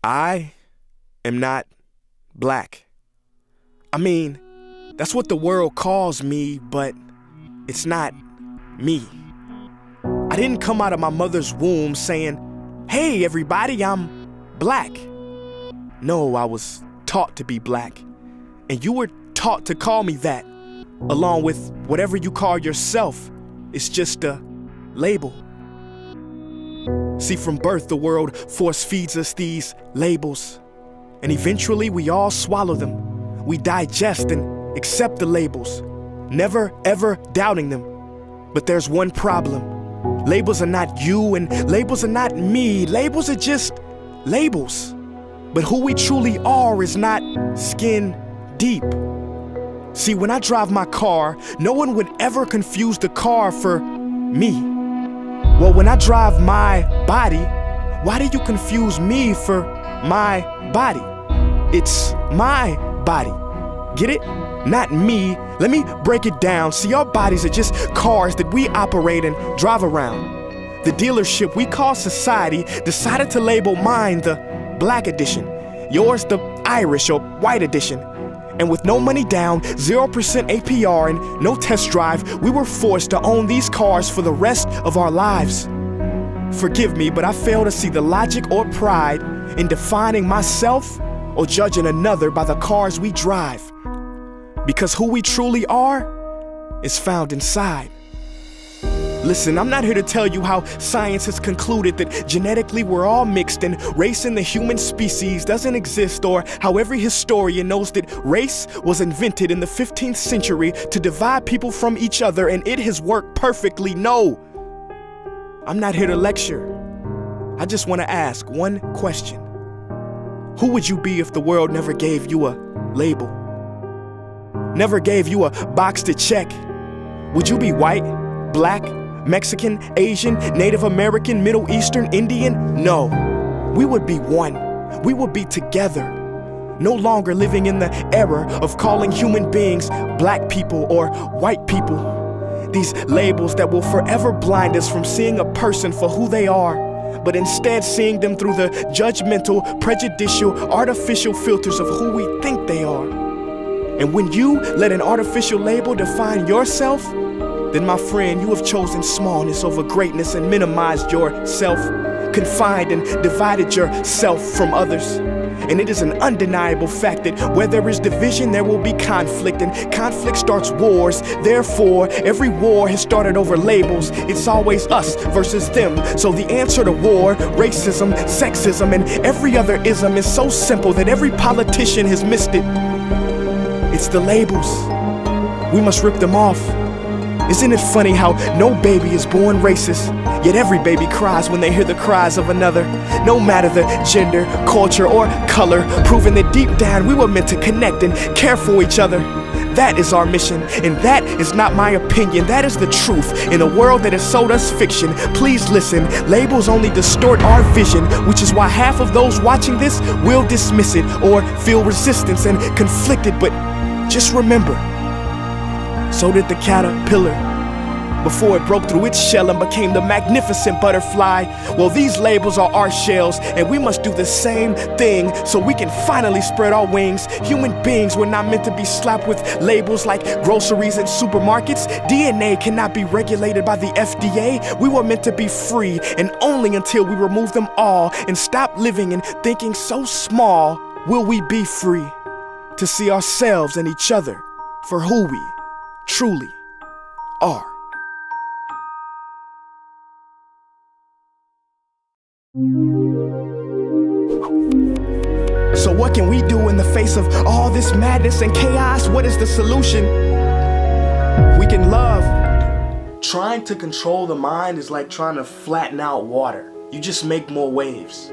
I am not black. I mean, that's what the world calls me, but it's not me. I didn't come out of my mother's womb saying, "Hey everybody, I'm black." No, I was taught to be black, and you were taught to call me that, along with whatever you call yourself. It's just a label. See, from birth, the world force feeds us these labels, and eventually we all swallow them. We digest and accept the labels, never ever doubting them. But there's one problem. Labels are not you, and labels are not me. Labels are just labels. But who we truly are is not skin deep. See, when I drive my car, no one would ever confuse the car for me. Well, when I drive my body, why do you confuse me for my body? It's my body. Get it? Not me. Let me break it down. See, our bodies are just cars that we operate and drive around. The dealership we call society decided to label mine the black edition, yours the Irish or white edition. And with no money down, 0% APR, and no test drive, we were forced to own these cars for the rest of our lives. Forgive me, but I fail to see the logic or pride in defining myself or judging another by the cars we drive. Because who we truly are is found inside. Listen, I'm not here to tell you how science has concluded that genetically we're all mixed and race in the human species doesn't exist, or how every historian knows that race was invented in the 15th century to divide people from each other and it has worked perfectly. No, I'm not here to lecture. I just want to ask one question. Who would you be if the world never gave you a label? Never gave you a box to check? Would you be white, black, Mexican, Asian, Native American, Middle Eastern, Indian? No, we would be one. We would be together. No longer living in the era of calling human beings black people or white people. These labels that will forever blind us from seeing a person for who they are, but instead seeing them through the judgmental, prejudicial, artificial filters of who we think they are. And when you let an artificial label define yourself, then my friend, you have chosen smallness over greatness and minimized yourself, confined and divided yourself from others. And it is an undeniable fact that where there is division, there will be conflict, and conflict starts wars. Therefore, every war has started over labels. It's always us versus them. So the answer to war, racism, sexism, and every other ism is so simple that every politician has missed it. It's the labels. We must rip them off. Isn't it funny how no baby is born racist, yet every baby cries when they hear the cries of another, no matter the gender, culture, or color, proving that deep down we were meant to connect and care for each other. That is our mission, and that is not my opinion. That is the truth in a world that has sold us fiction. Please listen, labels only distort our vision, which is why half of those watching this will dismiss it or feel resistance and conflicted. But just remember, so did the caterpillar before it broke through its shell and became the magnificent butterfly. Well, these labels are our shells, and we must do the same thing so we can finally spread our wings. Human beings were not meant to be slapped with labels like groceries and supermarkets. DNA cannot be regulated by the FDA. We were meant to be free, and only until we remove them all and stop living and thinking so small will we be free to see ourselves and each other for who we truly are. So what can we do in the face of all this madness and chaos? What is the solution? We can love. Trying to control the mind is like trying to flatten out water. You just make more waves.